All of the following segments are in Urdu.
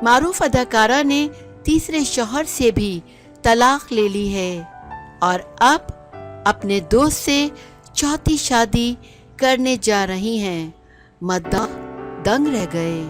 معروف اداکارہ نے تیسرے شوہر سے بھی طلاق لے لی ہے اور اب اپنے دوست سے چوتھی شادی کرنے جا رہی ہیں۔ مداح دنگ رہ گئے۔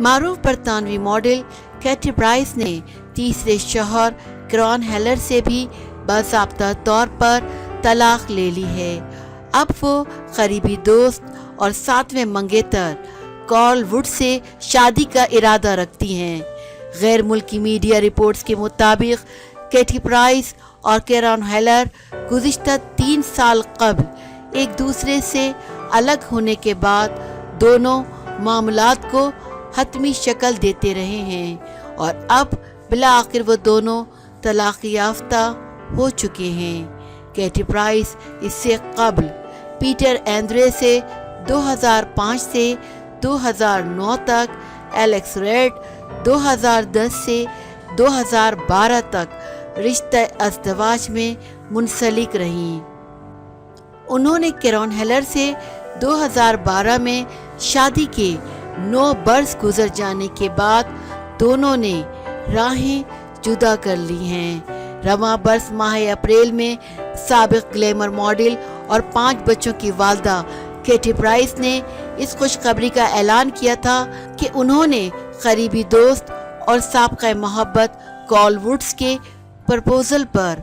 معروف برطانوی ماڈل کیٹی پرائس نے تیسرے شوہر کیرن ہیلر سے بھی باضابطہ طور پر طلاق لے لی ہے۔ اب وہ قریبی دوست اور ساتویں منگیتر کارل ووڈ سے شادی کا ارادہ رکھتی ہیں۔ غیر ملکی میڈیا رپورٹس کے مطابق کیٹی پرائس اور کیرن ہیلر گزشتہ 3 سال قبل ایک دوسرے سے الگ ہونے کے بعد دونوں معاملات کو حتمی شکل دیتے رہے ہیں اور اب بالآخر وہ دونوں طلاق یافتہ ہو چکے ہیں۔ کیٹی پرائس اس سے قبل پیٹر ایندرے سے 2005 سے 2009 تک، ایلیکس ریڈ 2010 سے 2012 تک رشتہ ازدواج میں منسلک رہیں۔ انہوں نے کیرن ہیلر سے 2012 میں شادی کے 9 برس گزر جانے کے بعد دونوں نے راہیں جدا کر لی ہیں۔ رواں برس ماہ اپریل میں سابق گلیمر ماڈل اور 5 بچوں کی والدہ کیٹی پرائس نے اس خوشخبری کا اعلان کیا تھا کہ انہوں نے قریبی دوست اور سابقہ محبت کارل ووڈس کے پرپوزل پر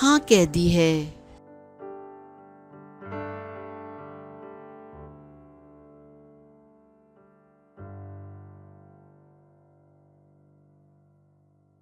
ہاں کہہ دی ہے۔